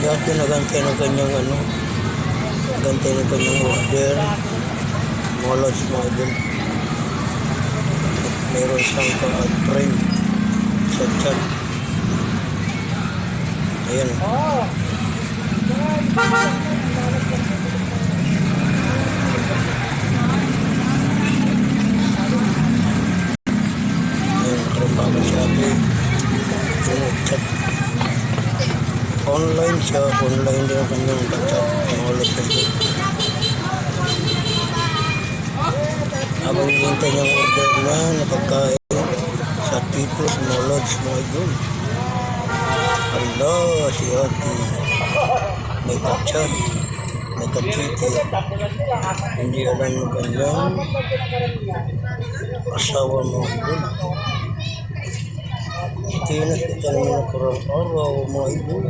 Dati nagantay ng kanyang nagantay ng kanyang order. Mga lods mga idol. Meron siyang ka-train sa chat. Ayan. Bago sabi yung chat online siya, online din ang kanyang chat mga ulit na ito. Habang hintay niyang order na napagkain sa Titos mga lods mga idol. Hala, si Ate may kachat, may kachiti, hindi alam ng kanyang asawa mga idol. Kaya nakita naman ako araw mga idol.